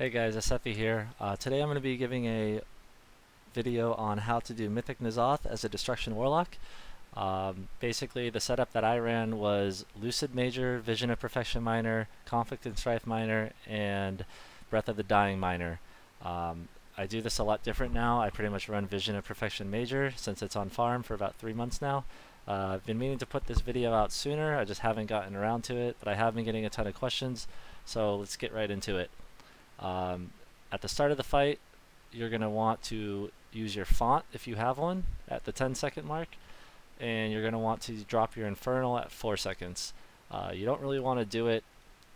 Hey guys, Asethi here. Today I'm going to be giving a video on how to do Mythic N'Zoth as a Destruction Warlock. Basically, the setup that I ran was Lucid Major, Vision of Perfection Minor, Conflict and Strife Minor, and Breath of the Dying Minor. I do this a lot different now. I pretty much run Vision of Perfection Major since it's on farm for about 3 months now. I've been meaning to put this video out sooner, I just haven't gotten around to it, but I have been getting a ton of questions, so let's get right into it. At the start of the fight, you're going to want to use your font if you have one at the 10-second mark, and you're going to want to drop your Infernal at 4 seconds. You don't really want to do it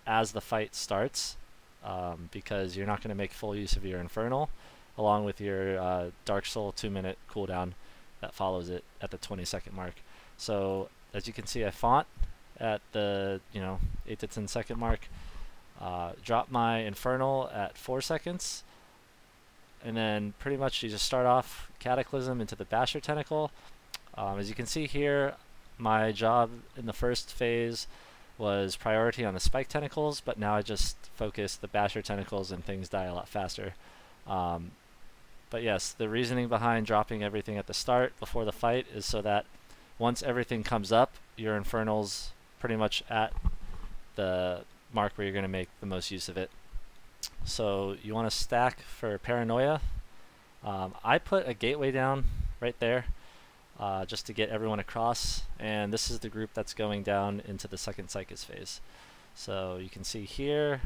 as the fight starts because you're not going to make full use of your Infernal, along with your Dark Soul 2-minute cooldown that follows it at the 20-second mark. So as you can see, I font at the 8 to 10 second mark. Drop my Infernal at 4 seconds, and then pretty much you just start off Cataclysm into the Basher Tentacle. As you can see here, my job in the first phase was priority on the Spike Tentacles, but now I just focus the Basher Tentacles and things die a lot faster. But yes, the reasoning behind dropping everything at the start before the fight is so that once everything comes up, your Infernal's pretty much at the mark where you're going to make the most use of it. So you want to stack for Paranoia. I put a gateway down right there just to get everyone across, and this is the group that's going down into the second cyclist phase. So you can see here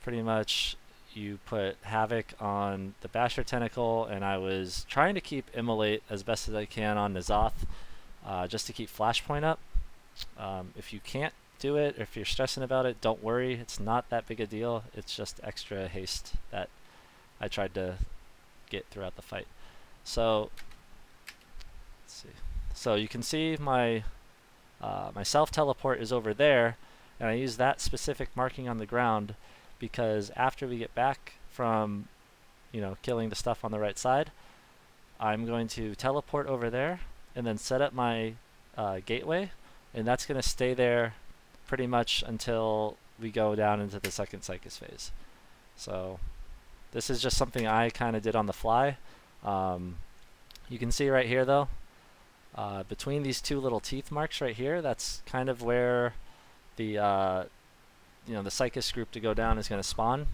pretty much you put Havoc on the Basher Tentacle, and I was trying to keep Immolate as best as I can on N'Zoth just to keep Flashpoint up. If you can't do it, if you're stressing about it, don't worry, it's not that big a deal. It's just extra haste that I tried to get throughout the fight. So let's see. So you can see my my self teleport is over there, and I use that specific marking on the ground because after we get back from killing the stuff on the right side, I'm going to teleport over there and then set up my gateway, and that's going to stay there pretty much until we go down into the second cyclist phase. So this is just something I kind of did on the fly. You can see right here though, between these two little teeth marks right here, that's kind of where the the cyclist group to go down is going to spawn.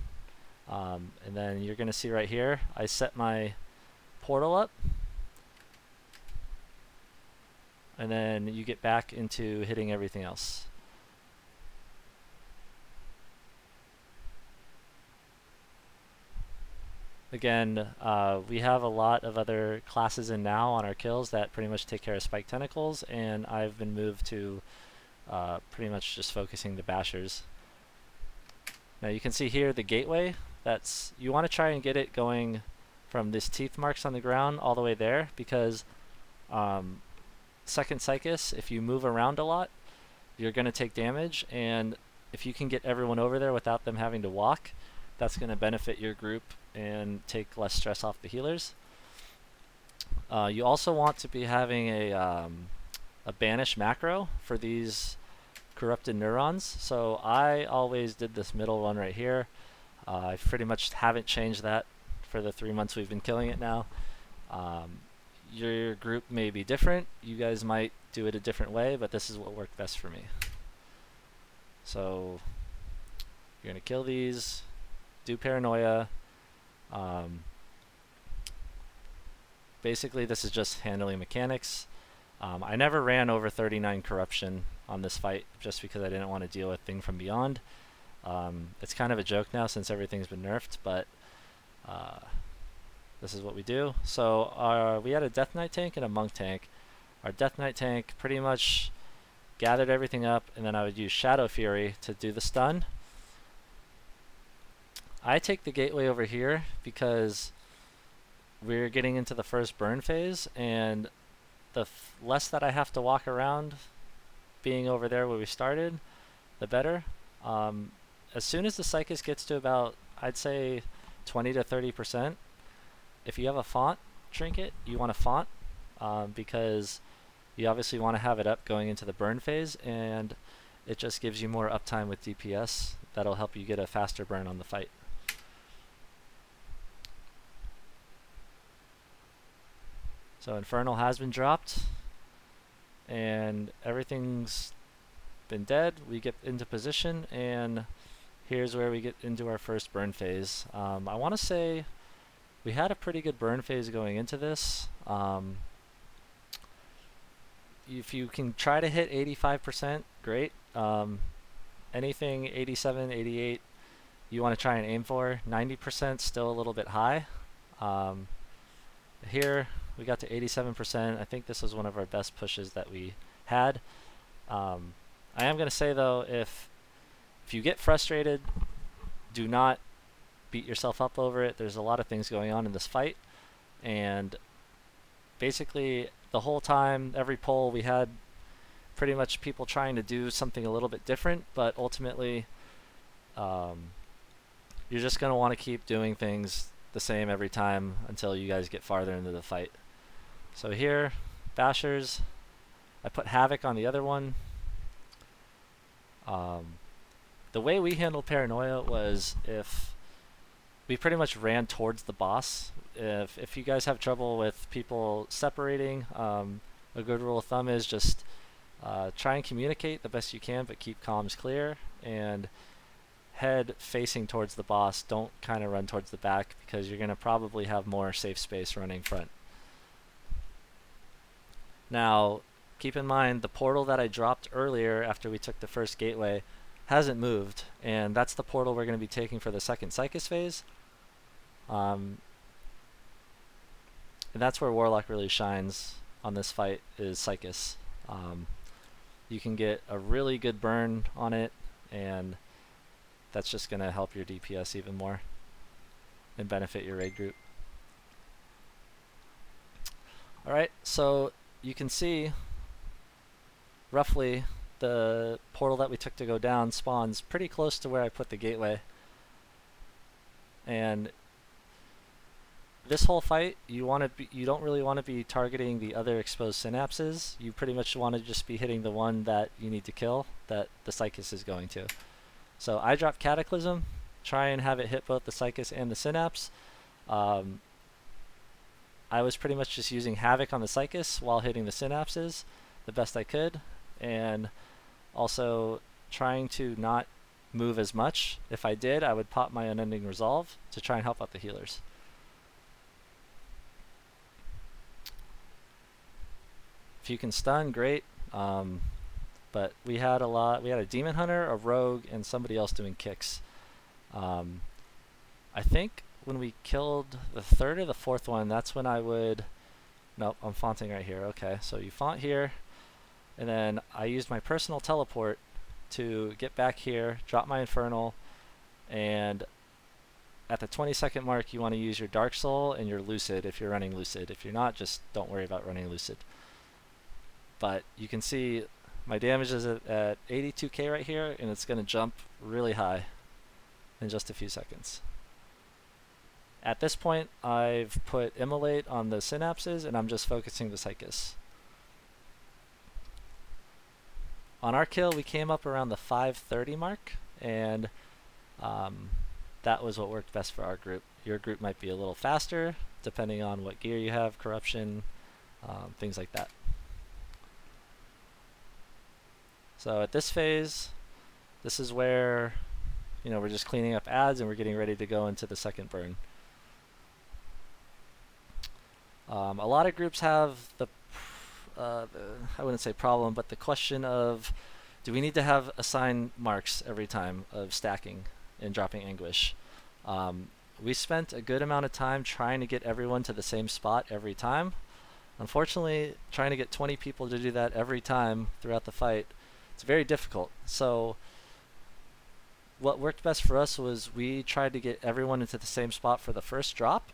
And then you're going to see right here, I set my portal up, and then you get back into hitting everything else. Again, we have a lot of other classes in now on our kills that pretty much take care of Spike Tentacles, and I've been moved to pretty much just focusing the Bashers. Now you can see here the gateway, you want to try and get it going from this teeth marks on the ground all the way there, because second Psychus, if you move around a lot, you're going to take damage, and if you can get everyone over there without them having to walk, that's going to benefit your group and take less stress off the healers. You also want to be having a banish macro for these corrupted neurons. So I always did this middle one right here. I pretty much haven't changed that for the 3 months we've been killing it now. Your group may be different. You guys might do it a different way, but this is what worked best for me. So you're going to kill these, do Paranoia. Basically this is just handling mechanics. I never ran over 39 corruption on this fight just because I didn't want to deal with Thing from Beyond. It's kind of a joke now since everything's been nerfed, but this is what we do. So we had a Death Knight tank and a Monk tank. Our Death Knight tank pretty much gathered everything up, and then I would use Shadow Fury to do the stun. I take the gateway over here because we're getting into the first burn phase, and the less that I have to walk around being over there where we started, the better. As soon as the Psychus gets to about, I'd say 20 to 30%, if you have a font trinket, you want a font because you obviously want to have it up going into the burn phase, and it just gives you more uptime with DPS. That'll help you get a faster burn on the fight. So Infernal has been dropped, and everything's been dead. We get into position, and here's where we get into our first burn phase. I want to say we had a pretty good burn phase going into this. If you can try to hit 85%, great. Anything 87, 88, you want to try and aim for. 90% still a little bit high. Here we got to 87%. I think this was one of our best pushes that we had. I am going to say though, if you get frustrated, do not beat yourself up over it. There's a lot of things going on in this fight, and basically the whole time, every poll, we had pretty much people trying to do something a little bit different, but ultimately you're just going to want to keep doing things the same every time until you guys get farther into the fight. So here, Bashers, I put Havoc on the other one. The way we handled Paranoia was if we pretty much ran towards the boss. If you guys have trouble with people separating, a good rule of thumb is just try and communicate the best you can, but keep comms clear, and head facing towards the boss. Don't kind of run towards the back, because you're going to probably have more safe space running front. Now, keep in mind, the portal that I dropped earlier after we took the first gateway hasn't moved, and that's the portal we're going to be taking for the second cyclist phase. And that's where Warlock really shines on this fight, is cyclist. You can get a really good burn on it, and that's just going to help your DPS even more and benefit your raid group. Alright, so you can see roughly the portal that we took to go down spawns pretty close to where I put the gateway. And this whole fight, you don't really want to be targeting the other exposed synapses. You pretty much want to just be hitting the one that you need to kill, that the cyclist is going to. So I dropped Cataclysm, try and have it hit both the cyclist and the synapse. I was pretty much just using Havoc on the cyclist while hitting the synapses the best I could, and also trying to not move as much. If I did, I would pop my Unending Resolve to try and help out the healers. If you can stun, great. But we had a Demon Hunter, a Rogue, and somebody else doing kicks. I think when we killed the third or the fourth one, that's when I would... Nope, I'm fonting right here. Okay, so you font here, and then I used my personal teleport to get back here, drop my Infernal, and at the 20-second mark, you want to use your Dark Soul and your Lucid if you're running Lucid. If you're not, just don't worry about running Lucid. But you can see my damage is at 82k right here, and it's going to jump really high in just a few seconds. At this point, I've put Immolate on the synapses, and I'm just focusing the cyclist. On our kill, we came up around the 530 mark, and that was what worked best for our group. Your group might be a little faster, depending on what gear you have, corruption, things like that. So at this phase, this is where, we're just cleaning up ads and we're getting ready to go into the second burn. A lot of groups have I wouldn't say problem, but the question of, do we need to have assigned marks every time of stacking and dropping Anguish? We spent a good amount of time trying to get everyone to the same spot every time. Unfortunately, trying to get 20 people to do that every time throughout the fight, it's very difficult. So what worked best for us was we tried to get everyone into the same spot for the first drop,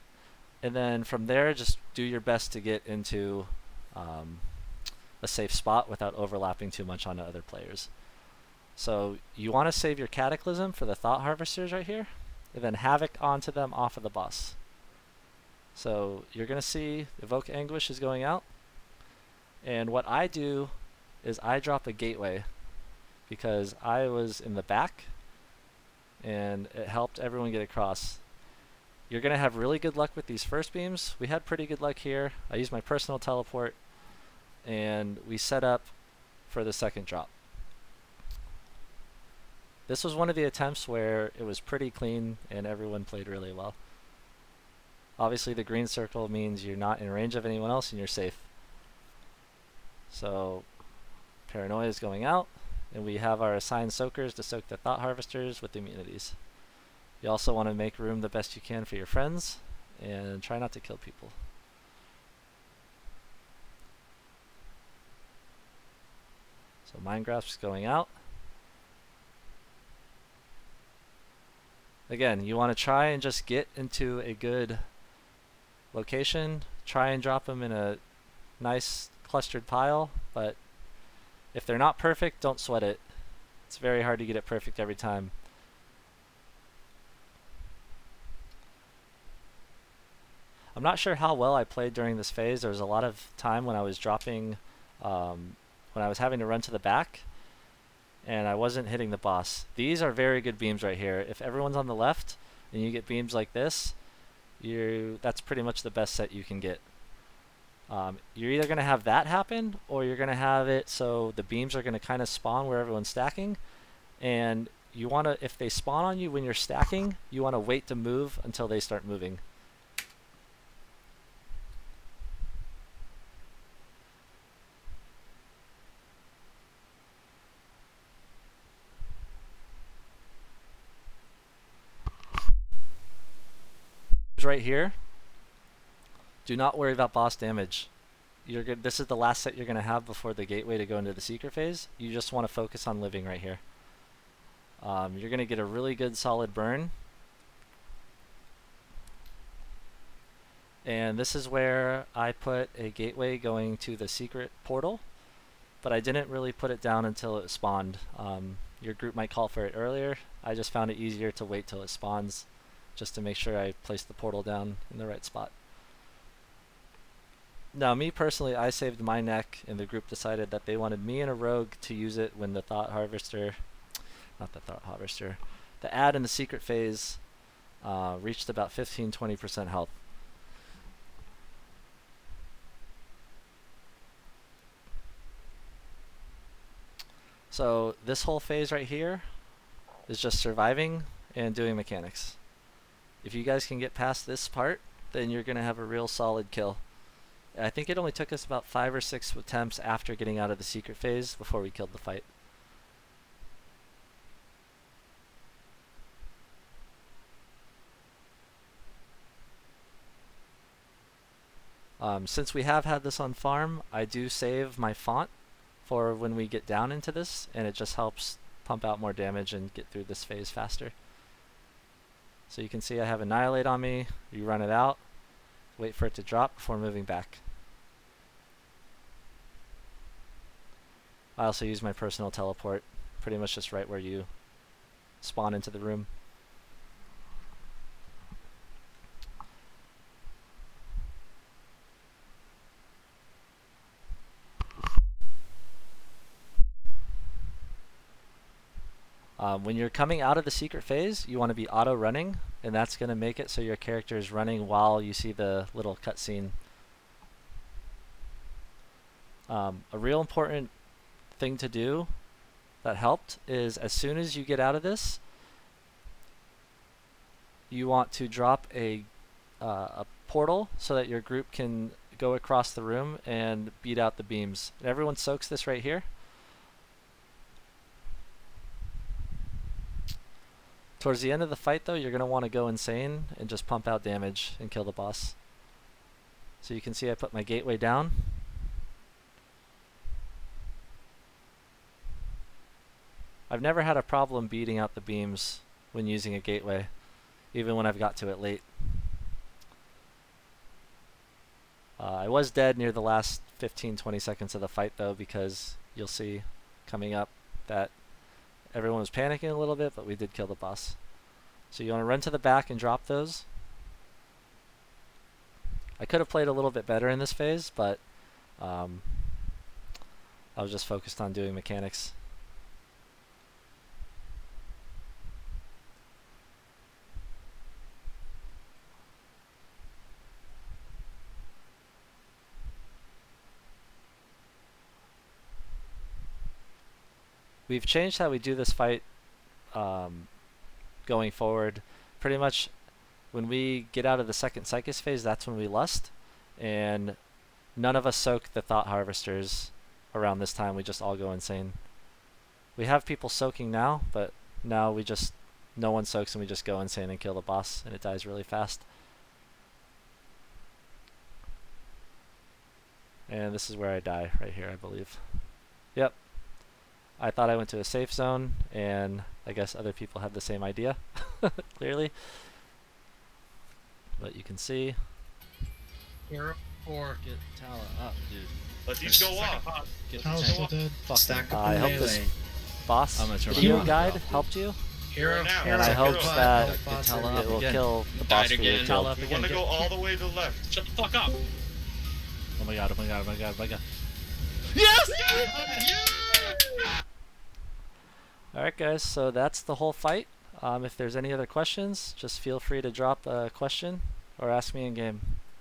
and then from there just do your best to get into a safe spot without overlapping too much onto other players. So you want to save your Cataclysm for the Thought Harvesters right here, and then Havoc onto them off of the boss. So you're going to see Evoke Anguish is going out, and what I do is I drop a Gateway because I was in the back and it helped everyone get across. You're going to have really good luck with these first beams. We had pretty good luck here. I used my personal teleport, and we set up for the second drop. This was one of the attempts where it was pretty clean and everyone played really well. Obviously the green circle means you're not in range of anyone else and you're safe. So Paranoia is going out, and we have our assigned soakers to soak the Thought Harvesters with immunities. You also want to make room the best you can for your friends and try not to kill people. So Mind Grasp is going out. Again, you want to try and just get into a good location. Try and drop them in a nice clustered pile, but if they're not perfect, don't sweat it. It's very hard to get it perfect every time. I'm not sure how well I played during this phase. There was a lot of time when I was dropping, when I was having to run to the back, and I wasn't hitting the boss. These are very good beams right here. If everyone's on the left and you get beams like this, that's pretty much the best set you can get. You're either going to have that happen, or you're going to have it so the beams are going to kind of spawn where everyone's stacking, and you want to, if they spawn on you when you're stacking, you want to wait to move until they start moving. Right here, do not worry about boss damage. This is the last set you're going to have before the gateway to go into the secret phase. You just want to focus on living right here. You're going to get a really good solid burn. And this is where I put a gateway going to the secret portal, but I didn't really put it down until it spawned. Your group might call for it earlier. I just found it easier to wait till it spawns, just to make sure I place the portal down in the right spot. Now, me personally, I saved my neck, and the group decided that they wanted me and a rogue to use it when the Thought Harvester, not the Thought Harvester, the ad in the secret phase reached about 15-20% health. So this whole phase right here is just surviving and doing mechanics. If you guys can get past this part, then you're going to have a real solid kill. I think it only took us about 5 or 6 attempts after getting out of the secret phase before we killed the fight. Since we have had this on farm, I do save my font for when we get down into this, and it just helps pump out more damage and get through this phase faster. So you can see I have Annihilate on me. You run it out, wait for it to drop before moving back. I also use my personal teleport, pretty much just right where you spawn into the room. When you're coming out of the secret phase, you want to be auto running, and that's going to make it so your character is running while you see the little cutscene. A real important thing to do that helped is as soon as you get out of this, you want to drop a portal so that your group can go across the room and beat out the beams. And everyone soaks this right here. Towards the end of the fight, though, you're going to want to go insane and just pump out damage and kill the boss. So you can see I put my gateway down. I've never had a problem beating out the beams when using a gateway, even when I've got to it late. I was dead near the last 15-20 seconds of the fight, though, because you'll see coming up that everyone was panicking a little bit, but we did kill the boss. So you want to run to the back and drop those. I could have played a little bit better in this phase, but I was just focused on doing mechanics. we've changed how we do this fight going forward. Pretty much when we get out of the second cyclist phase, that's when we lust, and none of us soak the thought harvesters around this time. We just all go insane. We have people soaking now, but now we just, no one soaks and we just go insane and kill the boss, and it dies really fast. And this is where I die, right here, I believe. Yep. I thought I went to a safe zone, and I guess other people have the same idea, clearly. But you can see. Hero or Get Tala up, dude. Let these go off. Get Tala's still tank. dead. Fuck Stack that. up I in hope melee. this boss I'm gonna turn my video phone guide off. helped you, Hero. Now. and I Get hope up. that Get Tala it up will again. kill the boss Died for you. again. Tala up You again. want to go all the way to the left. Shut the fuck up. Oh my god, oh my god, oh my god, oh my god. Alright guys, so that's the whole fight. If there's any other questions, just feel free to drop a question or ask me in game.